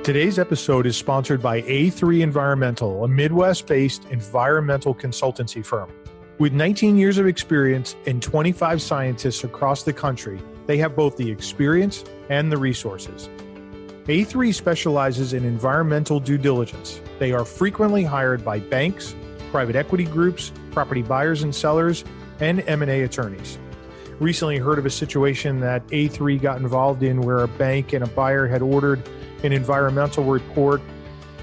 Today's episode is sponsored by A3 Environmental, a Midwest-based environmental consultancy firm. With 19 years of experience and 25 scientists across the country, they have both the experience and the resources. A3 specializes in environmental due diligence. They are frequently hired by banks, private equity groups, property buyers and sellers, and M&A attorneys. Recently heard of a situation that A3 got involved in where a bank and a buyer had ordered an environmental report.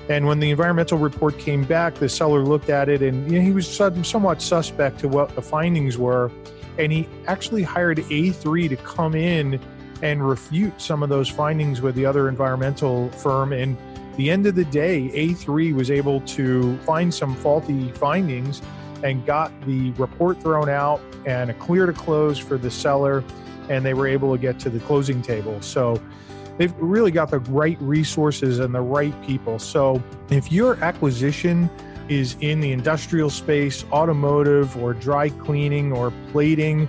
And when the environmental report came back, the seller looked at it and he was somewhat suspect to what the findings were. And he actually hired A3 to come in and refute some of those findings with the other environmental firm. And at the end of the day, A3 was able to find some faulty findings and got the report thrown out and a clear to close for the seller. And they were able to get to the closing table. So they've really got the right resources and the right people. So if your acquisition is in the industrial space, automotive or dry cleaning or plating,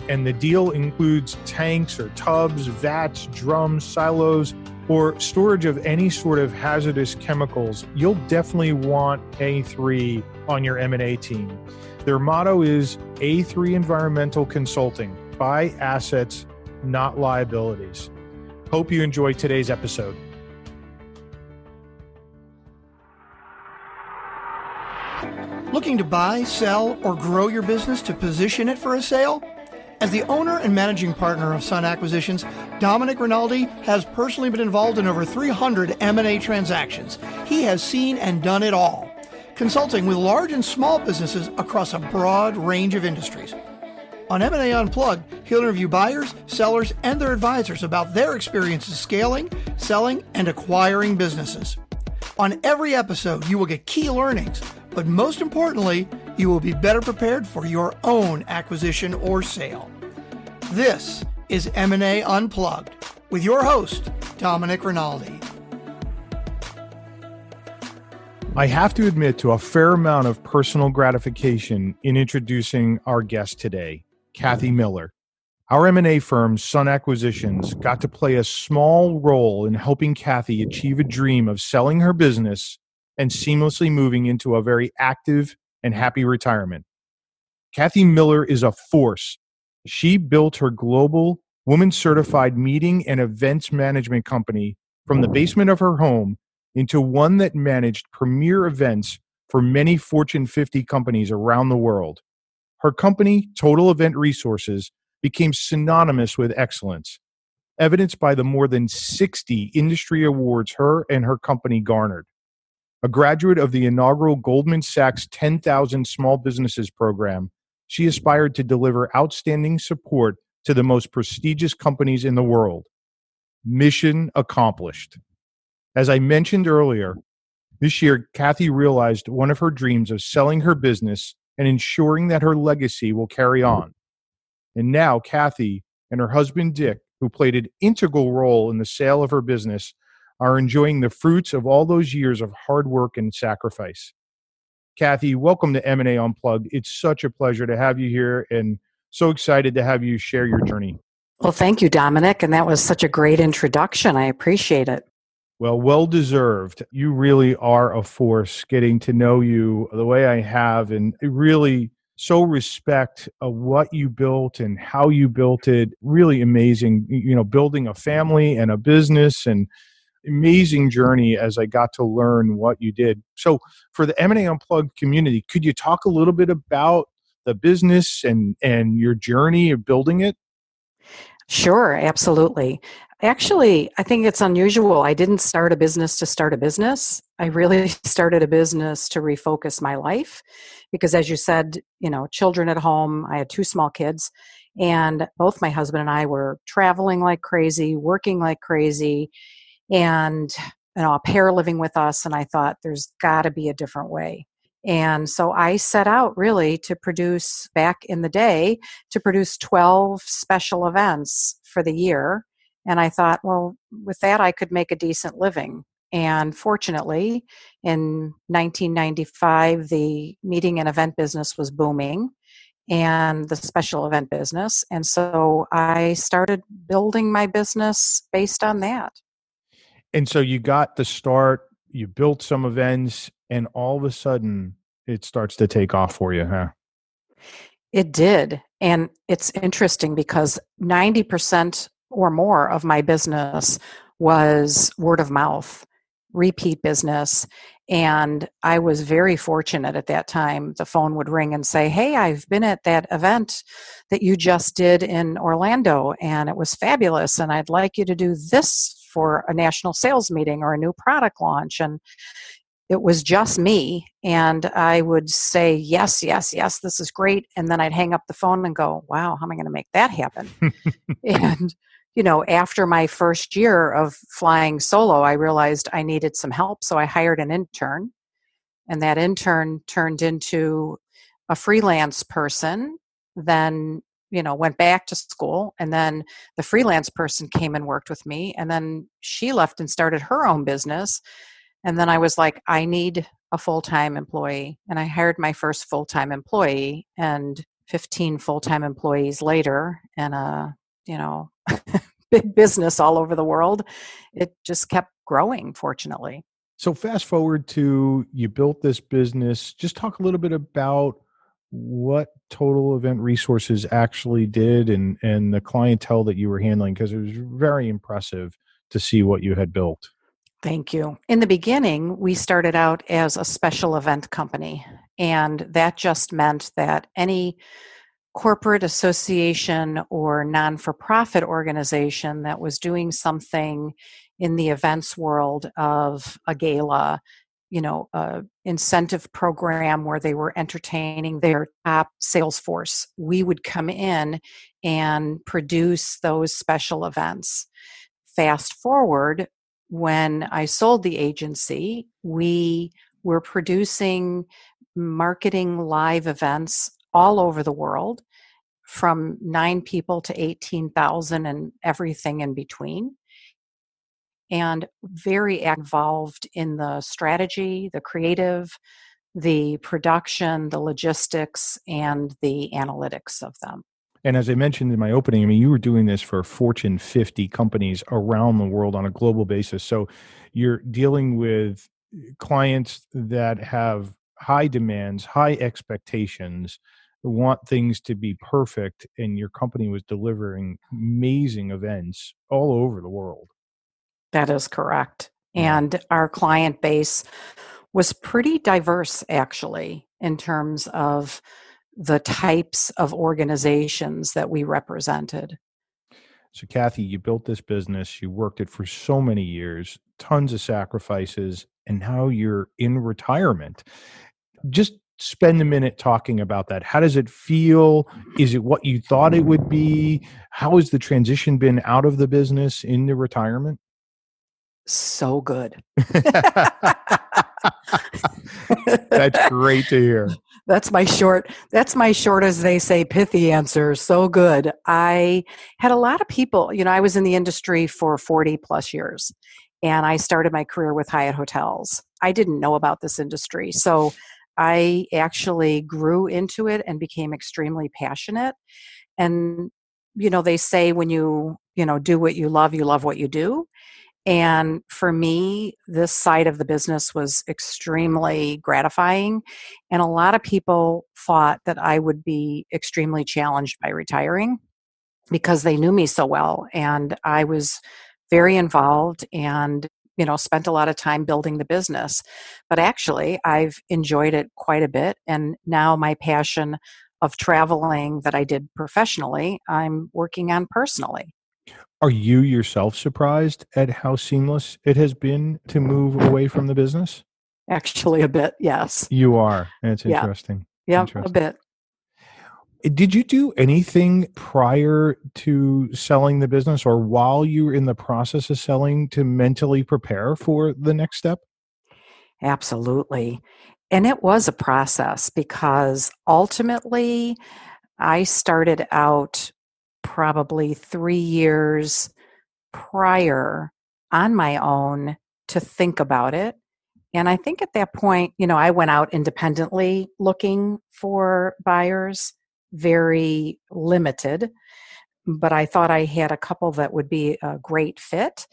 and the deal includes tanks or tubs, vats, drums, silos, or storage of any sort of hazardous chemicals, you'll definitely want A3 on your M&A team. Their motto is A3 Environmental Consulting. Buy assets, not liabilities. Hope you enjoyed today's episode. Looking to buy, sell, or grow your business to position it for a sale? As the owner and managing partner of Sun Acquisitions, Dominic Rinaldi has personally been involved in over 300 M&A transactions. He has seen and done it all, consulting with large and small businesses across a broad range of industries. On M&A Unplugged, he'll interview buyers, sellers, and their advisors about their experiences scaling, selling, and acquiring businesses. On every episode, you will get key learnings, but most importantly, you will be better prepared for your own acquisition or sale. This is M&A Unplugged with your host, Dominic Rinaldi. I have to admit to a fair amount of personal gratification in introducing our guest today, Kathy Miller. Our M&A firm, Sun Acquisitions, got to play a small role in helping Kathy achieve a dream of selling her business and seamlessly moving into a very active and happy retirement. Kathy Miller is a force. She built her global woman-certified meeting and events management company from the basement of her home into one that managed premier events for many Fortune 50 companies around the world. Her company, Total Event Resources, became synonymous with excellence, evidenced by the more than 60 industry awards her and her company garnered. A graduate of the inaugural Goldman Sachs 10,000 Small Businesses program, she aspired to deliver outstanding support to the most prestigious companies in the world. Mission accomplished. As I mentioned earlier, this year, Kathy realized one of her dreams of selling her business and ensuring that her legacy will carry on. And now Kathy and her husband, Dick, who played an integral role in the sale of her business, are enjoying the fruits of all those years of hard work and sacrifice. Kathy, welcome to M&A Unplugged. It's such a pleasure to have you here and so excited to have you share your journey. Well, thank you, Dominic. And that was such a great introduction. I appreciate it. Well deserved. You really are a force. Getting to know you the way I have, and really so respect what you built and how you built it. Really amazing, building a family and a business, and amazing journey as I got to learn what you did. So for the M&A Unplugged community, could you talk a little bit about the business and your journey of building it? Sure, absolutely. Actually, I think it's unusual. I didn't start a business to start a business. I really started a business to refocus my life because, as you said, children at home. I had 2 small kids, and both my husband and I were traveling like crazy, working like crazy, and a pair living with us. And I thought there's got to be a different way. And so I set out really to produce, back in the day, to produce 12 special events for the year. And I thought, well, with that, I could make a decent living. And fortunately, in 1995, the meeting and event business was booming, and the special event business. And so I started building my business based on that. And so you got the start, you built some events, and all of a sudden it starts to take off for you, huh? It did. And it's interesting because 90% or more of my business was word of mouth, repeat business. And I was very fortunate at that time. The phone would ring and say, "Hey, I've been at that event that you just did in Orlando, and it was fabulous. And I'd like you to do this for a national sales meeting or a new product launch." And it was just me, and I would say, "Yes, yes, yes, this is great." And then I'd hang up the phone and go, "Wow, how am I going to make that happen?" And, after my first year of flying solo, I realized I needed some help. So I hired an intern, and that intern turned into a freelance person, then, went back to school. And then the freelance person came and worked with me. And then she left and started her own business. And then I was like, I need a full-time employee. And I hired my first full-time employee, and 15 full-time employees later, and you know, big business all over the world. It just kept growing, fortunately. So fast forward to you built this business. Just talk a little bit about what Total Event Resources actually did and the clientele that you were handling, because it was very impressive to see what you had built. Thank you. In the beginning, we started out as a special event company, and that just meant that any corporate association or non-for-profit organization that was doing something in the events world of a gala, a incentive program where they were entertaining their top sales force, we would come in and produce those special events. Fast forward, when I sold the agency, we were producing marketing live events all over the world, from 9 people to 18,000 and everything in between, and very involved in the strategy, the creative, the production, the logistics, and the analytics of them. And as I mentioned in my opening, I mean, you were doing this for Fortune 50 companies around the world on a global basis. So you're dealing with clients that have high demands, high expectations, want things to be perfect, and your company was delivering amazing events all over the world. That is correct. Wow. And our client base was pretty diverse, actually, in terms of the types of organizations that we represented. So, Kathy, you built this business, you worked it for so many years, tons of sacrifices, and now you're in retirement. Just spend a minute talking about that. How does it feel? Is it what you thought it would be? How has the transition been out of the business into retirement? So good. That's great to hear. That's my short, as they say, pithy answer. So good. I had a lot of people, I was in the industry for 40 plus years, and I started my career with Hyatt Hotels. I didn't know about this industry. So I actually grew into it and became extremely passionate. And, they say when you do what you love what you do. And for me, this side of the business was extremely gratifying. And a lot of people thought that I would be extremely challenged by retiring because they knew me so well. And I was very involved and, spent a lot of time building the business. But actually, I've enjoyed it quite a bit. And now my passion of traveling that I did professionally, I'm working on personally. Are you yourself surprised at how seamless it has been to move away from the business? Actually, a bit, yes. You are. That's Yeah. interesting. Yep, a Interesting. bit. Did you do anything prior to selling the business or while you were in the process of selling to mentally prepare for the next step? Absolutely. And it was a process because ultimately I started out probably 3 years prior on my own to think about it. And I think at that point, I went out independently looking for buyers, very limited, but I thought I had a couple that would be a great fit.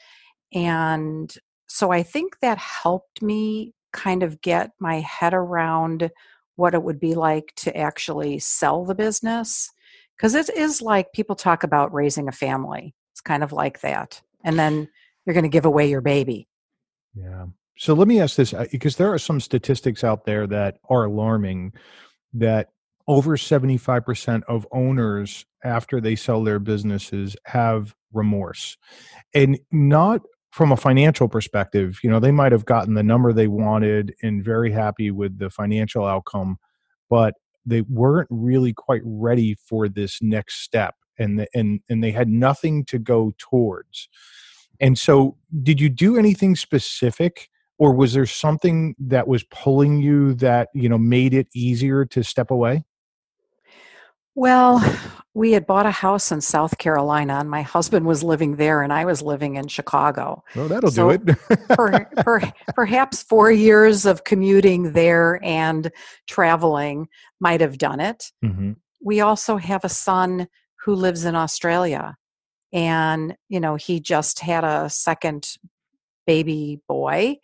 And So I think that helped me kind of get my head around what it would be like to actually sell the business. Because it is like people talk about raising a family. It's kind of like that. And then you're going to give away your baby. Yeah. So let me ask this, because there are some statistics out there that are alarming, that over 75% of owners after they sell their businesses have remorse, and not from a financial perspective. They might have gotten the number they wanted and very happy with the financial outcome, but they weren't really quite ready for this next step, and they had nothing to go towards. And so, did you do anything specific, or was there something that was pulling you that, made it easier to step away? Well, we had bought a house in South Carolina, and my husband was living there, and I was living in Chicago. Well, that'll do it. So perhaps 4 years of commuting there and traveling might have done it. Hmm. We also have a son who lives in Australia, and he just had a second baby boy,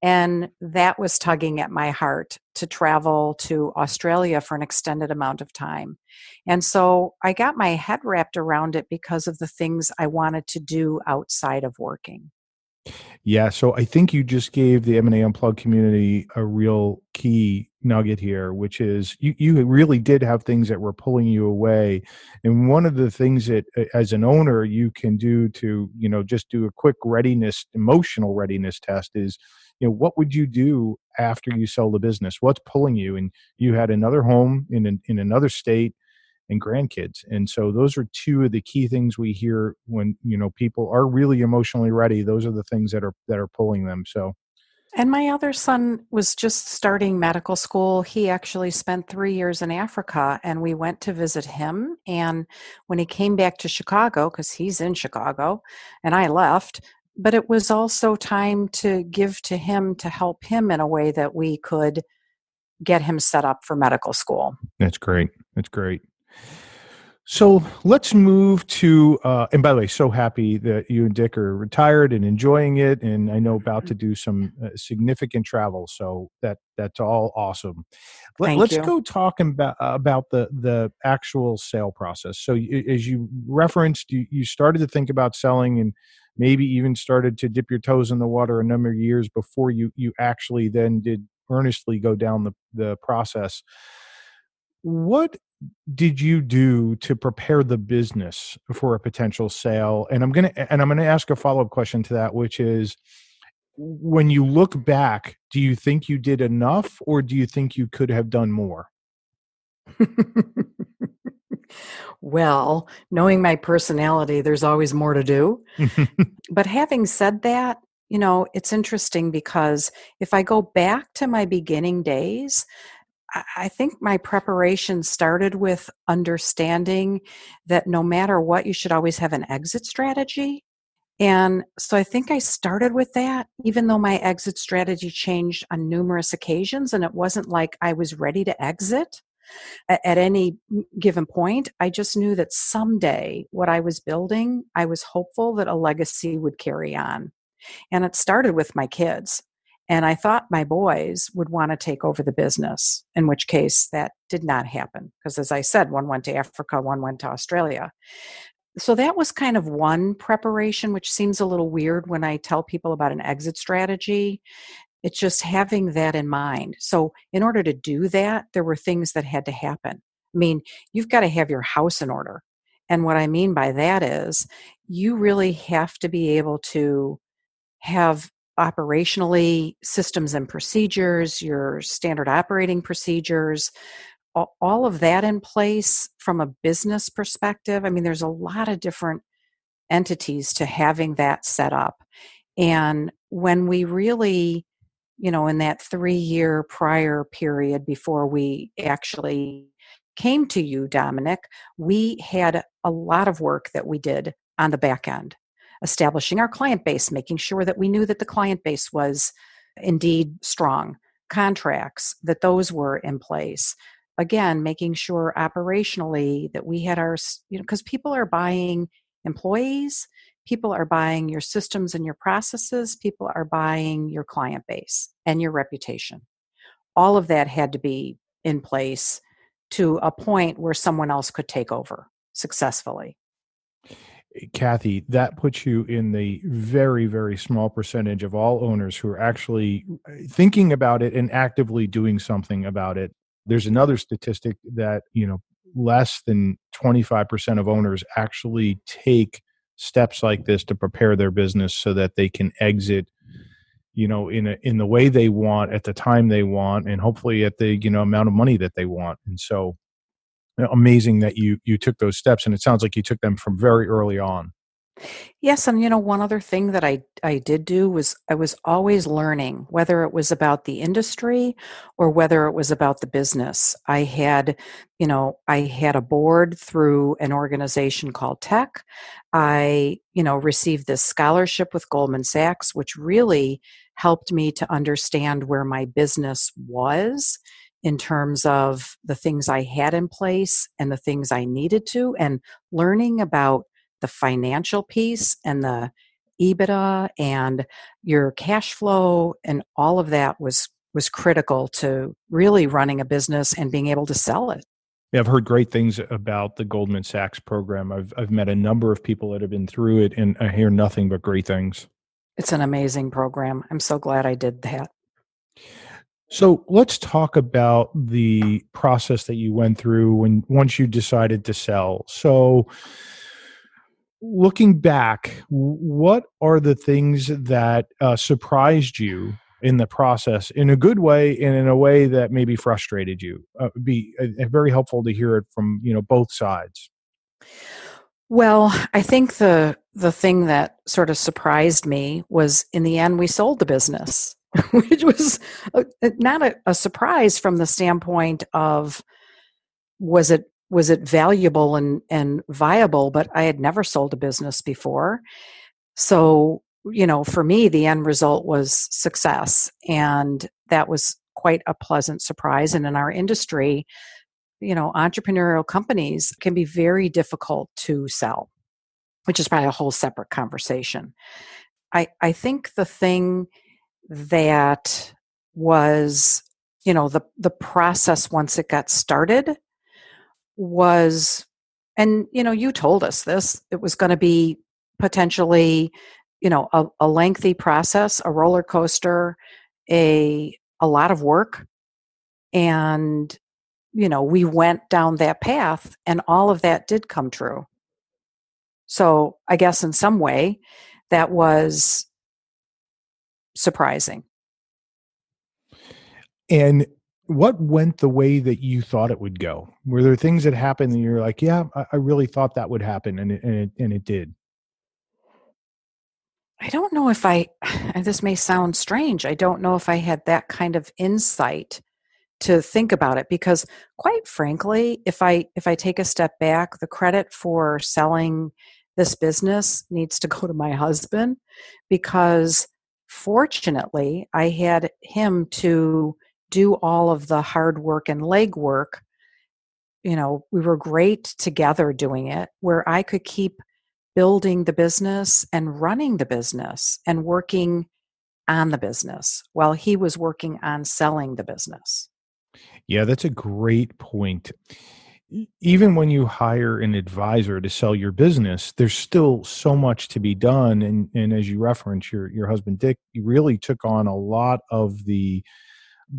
and that was tugging at my heart to travel to Australia for an extended amount of time. And so I got my head wrapped around it because of the things I wanted to do outside of working. Yeah, so I think you just gave the M&A Unplugged community a real key nugget here, which is you really did have things that were pulling you away. And one of the things that, as an owner, you can do to, just do a quick emotional readiness test is, what would you do after you sell the business? What's pulling you? And you had another home in another state and grandkids. And so those are two of the key things we hear when, people are really emotionally ready. Those are the things that are pulling them. So And my other son was just starting medical school. He actually spent 3 years in Africa, and we went to visit him. And when he came back to Chicago, because he's in Chicago, and I left, but it was also time to give to him to help him in a way that we could get him set up for medical school. that's great. That's great. So let's move to, and by the way, so happy that you and Dick are retired and enjoying it, and I know about to do some significant travel. So that's all awesome. Thank Let's you. go talk about the actual sale process. So as you referenced, you started to think about selling, and maybe even started to dip your toes in the water a number of years before you actually then did earnestly go down the process. What did you do to prepare the business for a potential sale? And I'm gonna ask a follow-up question to that, which is, when you look back, do you think you did enough, or do you think you could have done more? Well, knowing my personality, there's always more to do. But having said that, it's interesting because if I go back to my beginning days, I think my preparation started with understanding that no matter what, you should always have an exit strategy. And so I think I started with that, even though my exit strategy changed on numerous occasions. And it wasn't like I was ready to exit at any given point. I just knew that someday what I was building, I was hopeful that a legacy would carry on. And it started with my kids. And I thought my boys would want to take over the business, in which case that did not happen. Because as I said, one went to Africa, one went to Australia. So that was kind of one preparation, which seems a little weird when I tell people about an exit strategy. It's just having that in mind. So in order to do that, there were things that had to happen. I mean, you've got to have your house in order. And what I mean by that is you really have to be able to have operationally systems and procedures, your standard operating procedures, all of that in place from a business perspective. I mean, there's a lot of different entities to having that set up. And when we really, in that 3 year prior period before we actually came to you, Dominic, we had a lot of work that we did on the back end, establishing our client base, making sure that we knew that the client base was indeed strong, contracts, that those were in place. Again, making sure operationally that we had our, because people are buying employees people are buying your systems and your processes. People are buying your client base and your reputation. All of that had to be in place to a point where someone else could take over successfully. Kathy, that puts you in the very, very small percentage of all owners who are actually thinking about it and actively doing something about it. There's another statistic that, less than 25% of owners actually take steps like this to prepare their business so that they can exit, in the way they want, at the time they want, and hopefully at the, amount of money that they want. And so amazing that you took those steps, and it sounds like you took them from very early on. Yes, and one other thing that I did do was I was always learning, whether it was about the industry or whether it was about the business. I had a board through an organization called Tech. I, received this scholarship with Goldman Sachs, which really helped me to understand where my business was in terms of the things I had in place and the things I needed to, and learning about the financial piece and the EBITDA and your cash flow and all of that was critical to really running a business and being able to sell it. Yeah, I've heard great things about the Goldman Sachs program. I've met a number of people that have been through it, and I hear nothing but great things. It's an amazing program. I'm so glad I did that. So let's talk about the process that you went through once you decided to sell. So looking back, what are the things that surprised you in the process, in a good way and in a way that maybe frustrated you? It'd be very helpful to hear it from both sides. Well, I think the thing that sort of surprised me was in the end we sold the business, which was not a surprise from the standpoint of was it valuable and viable, but I had never sold a business before. So, for me, the end result was success. And that was quite a pleasant surprise. And in our industry, entrepreneurial companies can be very difficult to sell, which is probably a whole separate conversation. I think the thing that was, the process once it got started was, and you told us this, it was going to be potentially a lengthy process, a roller coaster, a lot of work, and we went down that path and all of that did come true. So I guess in some way that was surprising. And what went the way that you thought it would go? Were there things that happened and you're like, yeah, I really thought that would happen, and it did? I don't know if and this may sound strange, I don't know if I had that kind of insight to think about it, because quite frankly, if I take a step back, the credit for selling this business needs to go to my husband, because fortunately I had him to do all of the hard work and legwork. We were great together doing it, where I could keep building the business and running the business and working on the business while he was working on selling the business. Yeah, that's a great point. Even when you hire an advisor to sell your business, there's still so much to be done. And as you referenced, your husband, Dick, he really took on a lot of the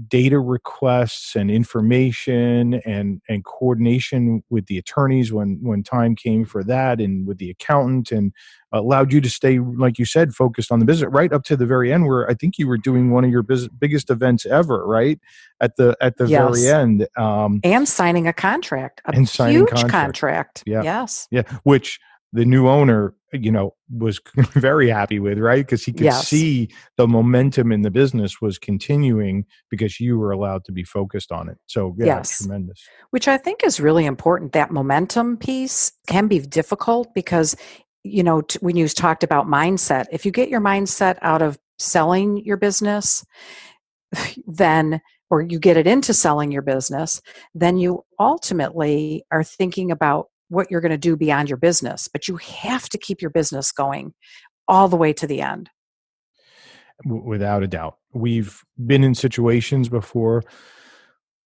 data requests and information and coordination with the attorneys when time came for that, and with the accountant, and allowed you to stay, like you said, focused on the business right up to the very end, where I think you were doing one of your biggest events ever, right? At the Yes. very end. And signing a contract, a And signing huge contract. Yeah. Yes. Yeah. Which the new owner, was very happy with, right? Because he could Yes. see the momentum in the business was continuing because you were allowed to be focused on it. So yeah, Yes. tremendous. Which I think is really important. That momentum piece can be difficult because, when you talked about mindset, if you get your mindset out of selling your business, then, or you get it into selling your business, then you ultimately are thinking about what you're going to do beyond your business, but you have to keep your business going all the way to the end. Without a doubt. We've been in situations before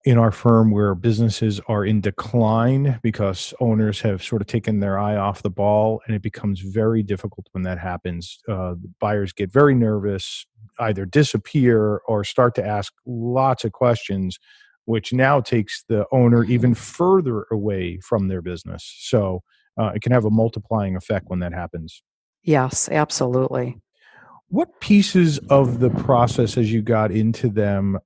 in our firm where businesses are in decline because owners have sort of taken their eye off the ball, and it becomes very difficult when that happens. Buyers get very nervous, either disappear or start to ask lots of questions, which now takes the owner even further away from their business. So it can have a multiplying effect when that happens. Yes, absolutely. What pieces of the process as you got into them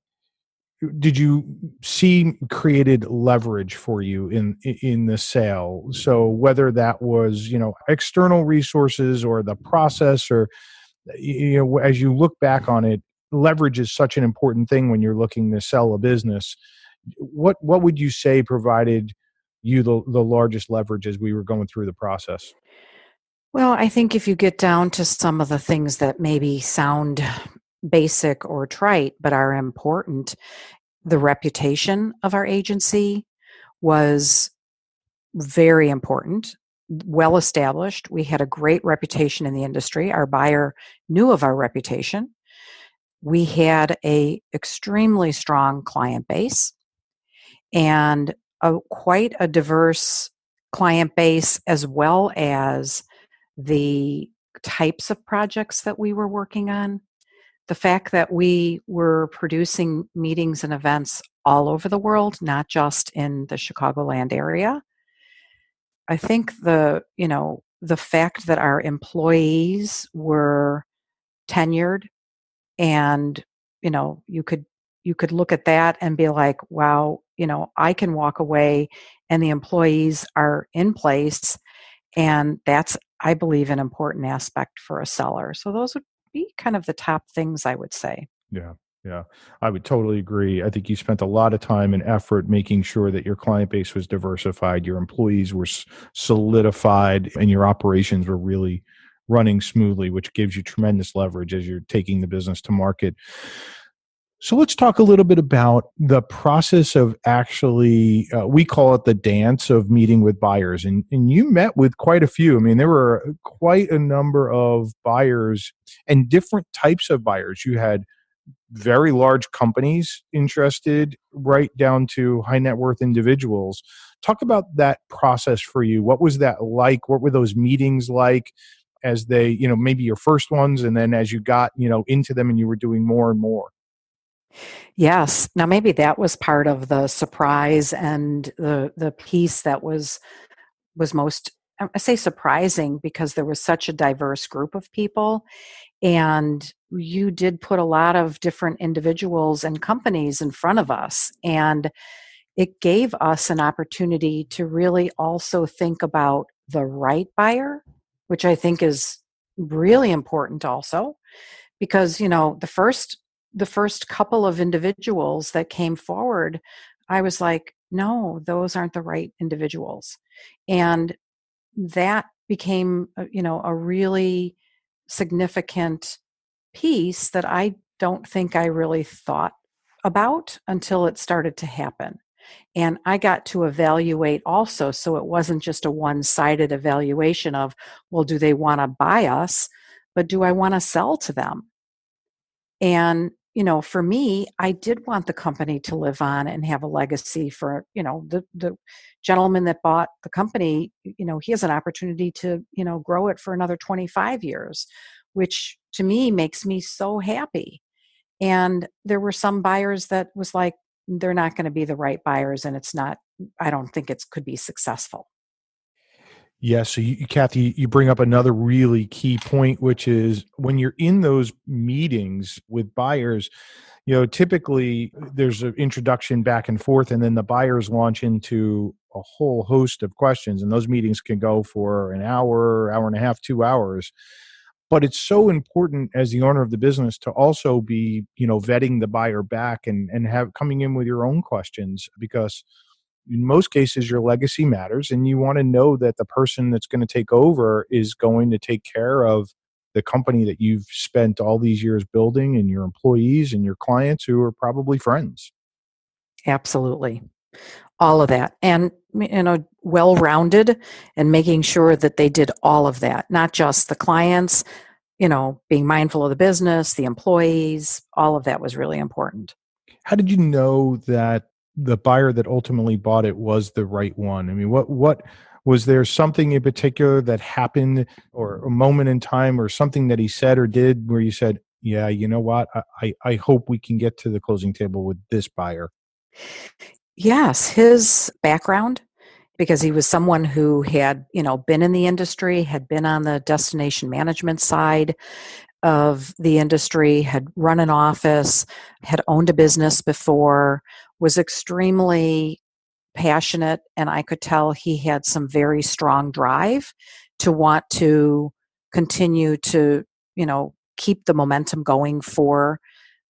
did you see created leverage for you in the sale? So whether that was, external resources or the process, or as you look back on it, leverage is such an important thing when you're looking to sell a business. What would you say provided you the largest leverage as we were going through the process? Well, I think if you get down to some of the things that maybe sound basic or trite but are important, the reputation of our agency was very important, well established. We had a great reputation in the industry. Our buyer knew of our reputation. We had a extremely strong client base and quite a diverse client base, as well as the types of projects that we were working on. The fact that we were producing meetings and events all over the world, not just in the Chicagoland area. I think the fact that our employees were tenured, and you could look at that and be like, wow, I can walk away and the employees are in place, and that's, I believe, an important aspect for a seller. So those would be kind of the top things I would say. Yeah. Yeah. I would totally agree. I think you spent a lot of time and effort making sure that your client base was diversified, your employees were solidified, and your operations were really running smoothly, which gives you tremendous leverage as you're taking the business to market. So let's talk a little bit about the process of actually, we call it the dance of meeting with buyers. And you met with quite a few. I mean, there were quite a number of buyers and different types of buyers. You had very large companies interested, right down to high net worth individuals. Talk about that process for you. What was that like? What were those meetings like as they, maybe your first ones, and then as you got, into them and you were doing more and more? Yes. Now maybe that was part of the surprise and the piece that was most, I say, surprising, because there was such a diverse group of people, and you did put a lot of different individuals and companies in front of us, and it gave us an opportunity to really also think about the right buyer, which I think is really important also, because the first couple of individuals that came forward, I was like, no, those aren't the right individuals. And that became a really significant piece that I don't think I really thought about until it started to happen. And I got to evaluate also, so it wasn't just a one-sided evaluation of, well, do they want to buy us, but do I want to sell to them? And, for me, I did want the company to live on and have a legacy for, the gentleman that bought the company, he has an opportunity to, grow it for another 25 years, which to me makes me so happy. And there were some buyers that was like, they're not going to be the right buyers, and I don't think it could be successful. Yeah, so Kathy, you bring up another really key point, which is when you're in those meetings with buyers, typically there's an introduction back and forth, and then the buyers launch into a whole host of questions, and those meetings can go for an hour, hour and a half, 2 hours. But it's so important as the owner of the business to also be, vetting the buyer back and have coming in with your own questions, because in most cases your legacy matters, and you want to know that the person that's going to take over is going to take care of the company that you've spent all these years building, and your employees and your clients who are probably friends. Absolutely. All of that. And, well-rounded and making sure that they did all of that, not just the clients, being mindful of the business, the employees, all of that was really important. How did you know that the buyer that ultimately bought it was the right one? I mean, what was there something in particular that happened or a moment in time or something that he said or did where you said, yeah, you know what? I hope we can get to the closing table with this buyer. Yes, his background, because he was someone who had, been in the industry, had been on the destination management side of the industry, had run an office, had owned a business before, was extremely passionate, and I could tell he had some very strong drive to want to continue to, keep the momentum going for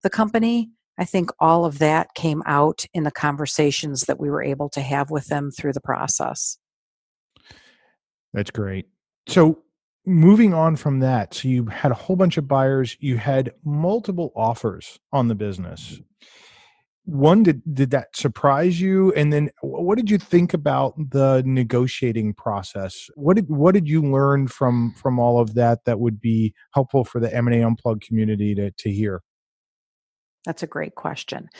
the company. I think all of that came out in the conversations that we were able to have with them through the process. That's great. So moving on from that, so you had a whole bunch of buyers, you had multiple offers on the business. One, did that surprise you? And then what did you think about the negotiating process? What did you learn from all of that that would be helpful for the M&A Unplugged community to hear? That's a great question.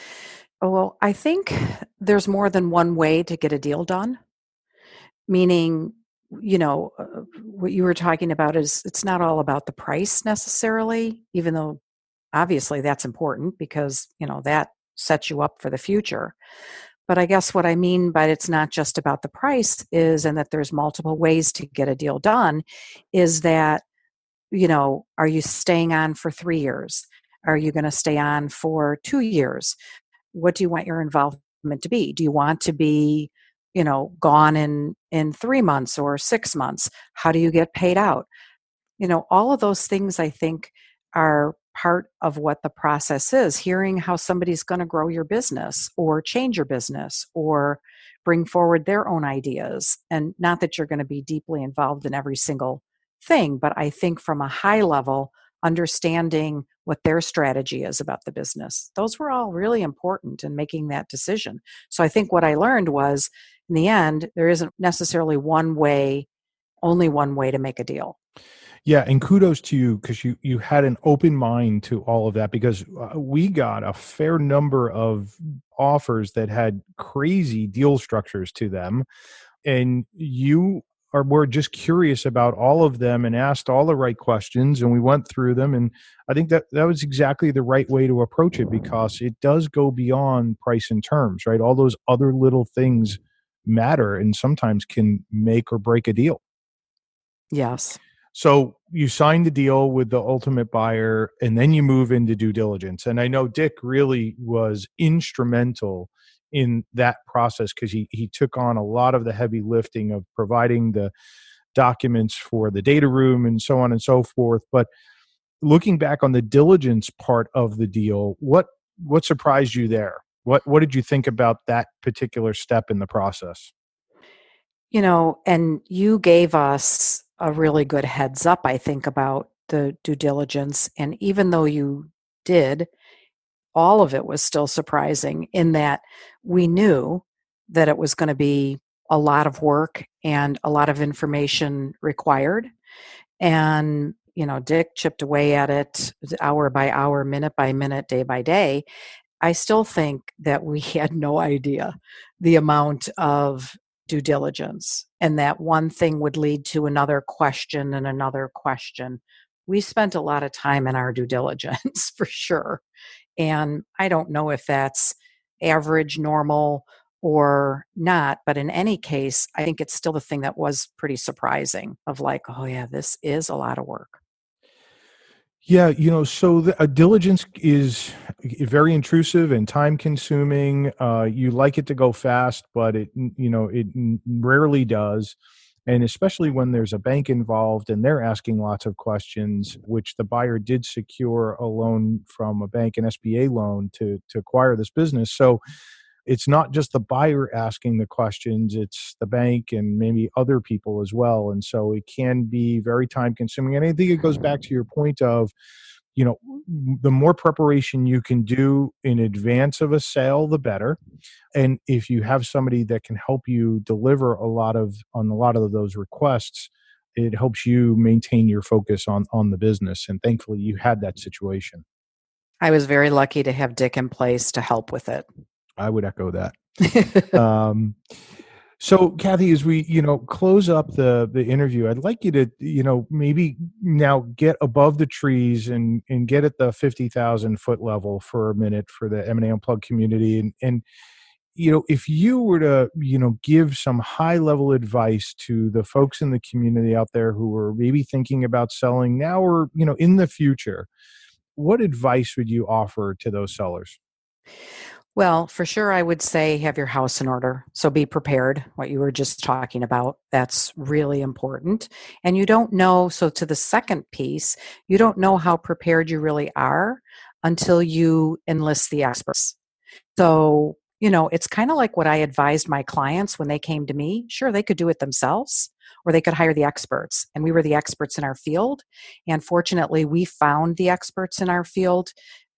Well, I think there's more than one way to get a deal done, meaning, what you were talking about is it's not all about the price necessarily, even though obviously that's important because, that sets you up for the future. But I guess what I mean by it's not just about the price is, and that there's multiple ways to get a deal done, is that, are you staying on for 3 years? Are you going to stay on for 2 years? What do you want your involvement to be? Do you want to be, gone in 3 months or 6 months? How do you get paid out? All of those things I think are part of what the process is. Hearing how somebody's going to grow your business or change your business or bring forward their own ideas. And not that you're going to be deeply involved in every single thing, but I think from a high level, understanding what their strategy is about the business. Those were all really important in making that decision. So I think what I learned was in the end, there isn't necessarily one way, only one way to make a deal. Yeah, and kudos to you because you had an open mind to all of that because we got a fair number of offers that had crazy deal structures to them, and you were just curious about all of them and asked all the right questions, and we went through them, and I think that was exactly the right way to approach it because it does go beyond price and terms, right? All those other little things matter and sometimes can make or break a deal. Yes. So you sign the deal with the ultimate buyer and then you move into due diligence. And I know Dick really was instrumental in that process because he took on a lot of the heavy lifting of providing the documents for the data room and so on and so forth. But looking back on the diligence part of the deal, what surprised you there? What did you think about that particular step in the process? And you gave us a really good heads up, I think, about the due diligence. And even though you did, all of it was still surprising in that we knew that it was going to be a lot of work and a lot of information required. And, Dick chipped away at it hour by hour, minute by minute, day by day. I still think that we had no idea the amount of due diligence and that one thing would lead to another question and another question. We spent a lot of time in our due diligence for sure. And I don't know if that's average, normal, or not, but in any case, I think it's still the thing that was pretty surprising of like, oh yeah, this is a lot of work. Yeah, so diligence is very intrusive and time consuming. You like it to go fast, but it rarely does. And especially when there's a bank involved and they're asking lots of questions, which the buyer did secure a loan from a bank, an SBA loan to acquire this business. So it's not just the buyer asking the questions, it's the bank and maybe other people as well. And so it can be very time consuming. And I think it goes back to your point of you know, the more preparation you can do in advance of a sale, the better. And if you have somebody that can help you deliver on a lot of those requests, it helps you maintain your focus on the business. And thankfully, you had that situation. I was very lucky to have Dick in place to help with it. I would echo that. Um, so, Kathy, as we close up the interview, I'd like you to maybe now get above the trees and get at the 50,000 foot level for a minute for the M&A Unplugged community, and if you were to give some high level advice to the folks in the community out there who are maybe thinking about selling now or in the future, what advice would you offer to those sellers? Well, for sure, I would say have your house in order. So be prepared, what you were just talking about. That's really important. And you don't know, so to the second piece, you don't know how prepared you really are until you enlist the experts. So, it's kind of like what I advised my clients when they came to me. Sure, they could do it themselves or they could hire the experts. And we were the experts in our field. And fortunately, we found the experts in our field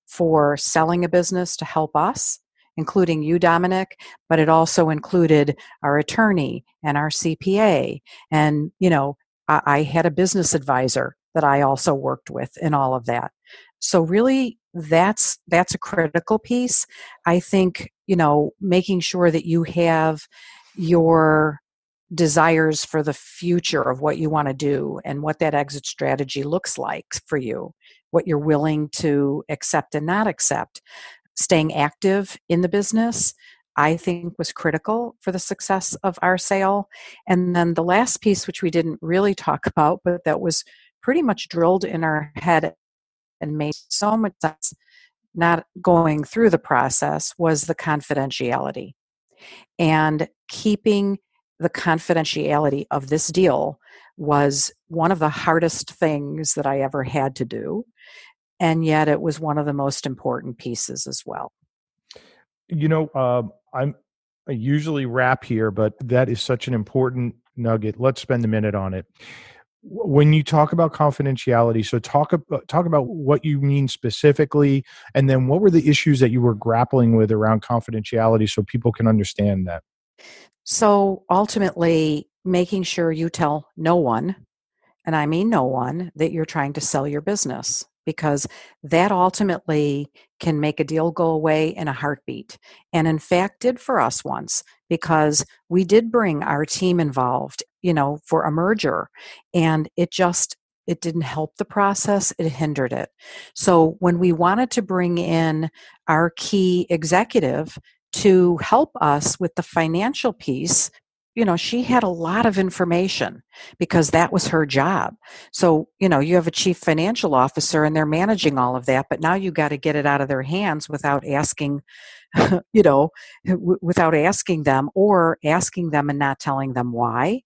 for selling a business to help us, including you, Dominic, but it also included our attorney and our CPA. And, I had a business advisor that I also worked with in all of that. So really that's a critical piece. I think, making sure that you have your desires for the future of what you want to do and what that exit strategy looks like for you, what you're willing to accept and not accept. Staying active in the business, I think, was critical for the success of our sale. And then the last piece, which we didn't really talk about, but that was pretty much drilled in our head and made so much sense not going through the process, was the confidentiality. And keeping the confidentiality of this deal was one of the hardest things that I ever had to do. And yet it was one of the most important pieces as well. I usually wrap here, but that is such an important nugget. Let's spend a minute on it. When you talk about confidentiality, so talk about what you mean specifically, and then what were the issues that you were grappling with around confidentiality so people can understand that. So ultimately, making sure you tell no one, and I mean no one, that you're trying to sell your business, because that ultimately can make a deal go away in a heartbeat. And in fact, did for us once, because we did bring our team involved, for a merger, and it didn't help the process, it hindered it. So when we wanted to bring in our key executive to help us with the financial piece, she had a lot of information because that was her job. So, you have a chief financial officer and they're managing all of that, but now you got to get it out of their hands without asking, without asking them or asking them and not telling them why.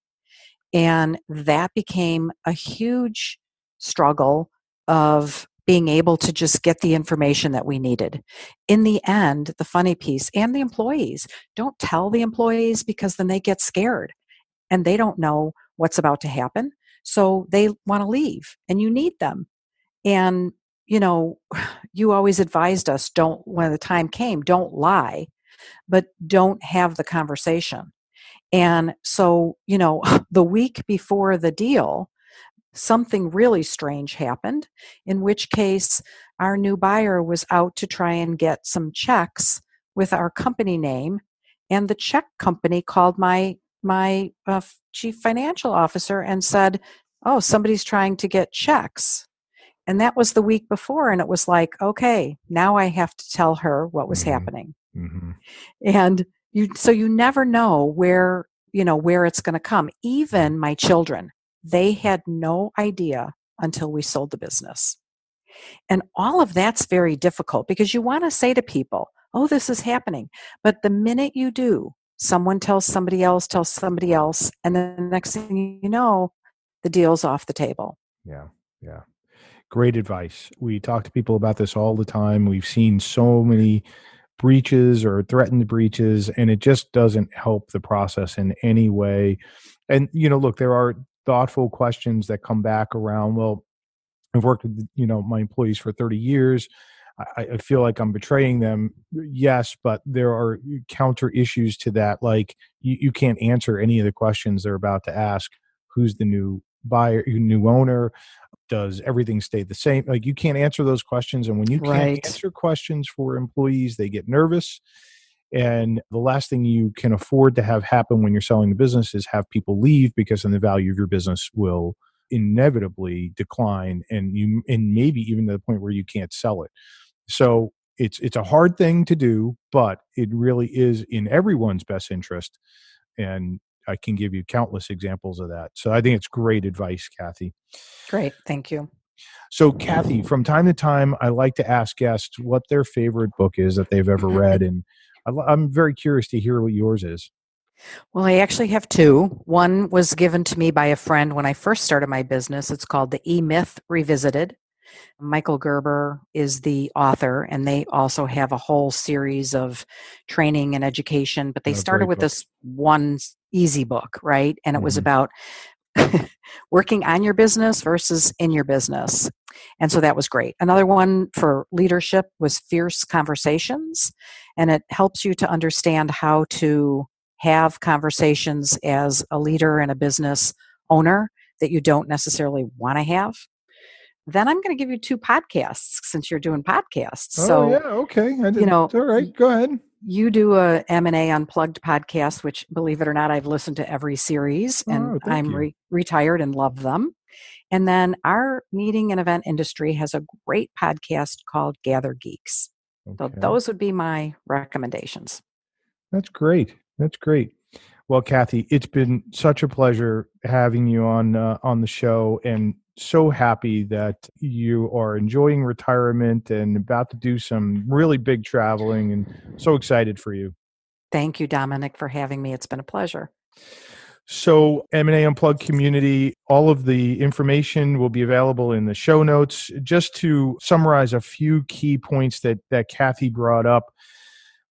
And that became a huge struggle of being able to just get the information that we needed. In the end, the funny piece, and the employees, don't tell the employees because then they get scared and they don't know what's about to happen. So they want to leave and you need them. And, you always advised us, when the time came, don't lie, but don't have the conversation. And so, the week before the deal, something really strange happened, in which case our new buyer was out to try and get some checks with our company name, and the check company called my chief financial officer and said, "Oh, somebody's trying to get checks." And that was the week before, and it was like, okay, now I have to tell her what was Mm-hmm. happening. Mm-hmm. And you never know where it's going to come. Even my children, they had no idea until we sold the business. And all of that's very difficult because you want to say to people, oh, this is happening. But the minute you do, someone tells somebody else, and then the next thing you know, the deal's off the table. Yeah. Yeah. Great advice. We talk to people about this all the time. We've seen so many breaches or threatened breaches, and it just doesn't help the process in any way. And, look, there are thoughtful questions that come back around, well, I've worked with, my employees for 30 years. I feel like I'm betraying them. Yes, but there are counter issues to that. Like you can't answer any of the questions they're about to ask. Who's the new buyer, new owner? Does everything stay the same? Like you can't answer those questions. And when you can't Right. answer questions for employees, they get nervous. And the last thing you can afford to have happen when you're selling the business is have people leave, because then the value of your business will inevitably decline, and maybe even to the point where you can't sell it. So it's a hard thing to do, but it really is in everyone's best interest. And I can give you countless examples of that. So I think it's great advice, Kathy. Great. Thank you. So, Kathy, from time to time, I like to ask guests what their favorite book is that they've ever read. And I'm very curious to hear what yours is. Well, I actually have two. One was given to me by a friend when I first started my business. It's called The E-Myth Revisited. Michael Gerber is the author, and they also have a whole series of training and education, but they started Great with book. this one easy book, right? And it was Mhm. about working on your business versus in your business. And so that was great. Another one for leadership was Fierce Conversations, and it helps you to understand how to have conversations as a leader and a business owner that you don't necessarily want to have. Then I'm going to give you two podcasts since you're doing podcasts. Oh, yeah. So, Okay. I you did. know, All right. Go ahead. you do a M&A Unplugged podcast, which, believe it or not, I've listened to every series, and Oh, thank I'm you. retired and love them. And then our meeting and event industry has a great podcast called Gather Geeks. So Okay. those would be my recommendations. That's great. That's great. Well, Kathy, it's been such a pleasure having you on the show, and so happy that you are enjoying retirement and about to do some really big traveling, and so excited for you. Thank you, Dominic, for having me. It's been a pleasure. So, M&A Unplugged community, all of the information will be available in the show notes. Just to summarize a few key points that Kathy brought up.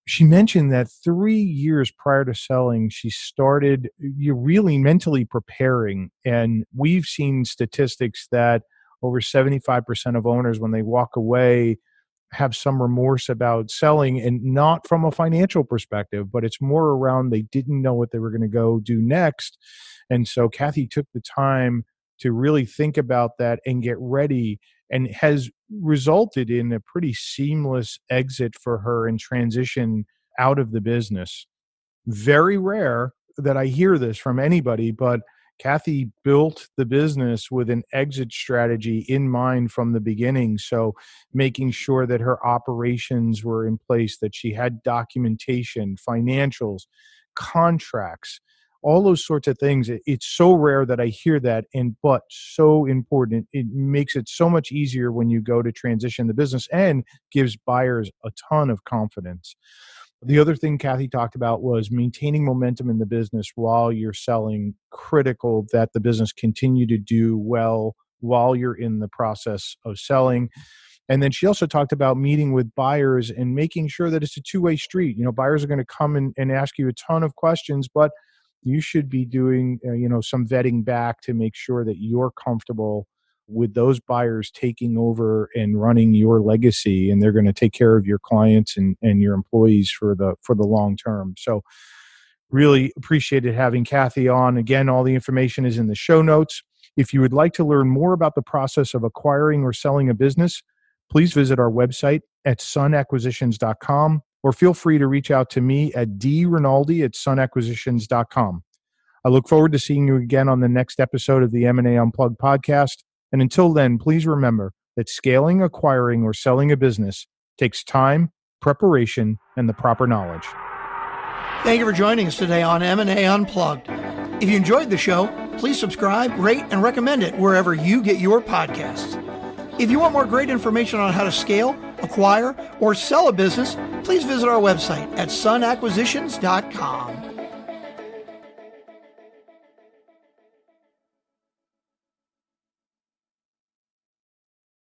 She mentioned that 3 years prior to selling, she started really mentally preparing. And we've seen statistics that over 75% of owners, when they walk away, have some remorse about selling, and not from a financial perspective, but it's more around they didn't know what they were going to go do next. And so Kathy took the time to really think about that and get ready, and has resulted in a pretty seamless exit for her and transition out of the business. Very rare that I hear this from anybody, but Kathy built the business with an exit strategy in mind from the beginning. So making sure that her operations were in place, that she had documentation, financials, contracts, all those sorts of things. It's so rare that I hear that, but so important. It makes it so much easier when you go to transition the business, and gives buyers a ton of confidence. The other thing Kathy talked about was maintaining momentum in the business while you're selling. Critical that the business continue to do well while you're in the process of selling. And then she also talked about meeting with buyers and making sure that it's a two-way street. Buyers are going to come and ask you a ton of questions, but you should be doing some vetting back to make sure that you're comfortable with those buyers taking over and running your legacy, and they're going to take care of your clients and your employees for the long term. So really appreciated having Kathy on. Again, all the information is in the show notes. If you would like to learn more about the process of acquiring or selling a business, please visit our website at sunacquisitions.com, or feel free to reach out to me at drinaldi@sunacquisitions.com. I look forward to seeing you again on the next episode of the M&A Unplugged podcast. And until then, please remember that scaling, acquiring, or selling a business takes time, preparation, and the proper knowledge. Thank you for joining us today on M&A Unplugged. If you enjoyed the show, please subscribe, rate, and recommend it wherever you get your podcasts. If you want more great information on how to scale, acquire, or sell a business, please visit our website at sunacquisitions.com.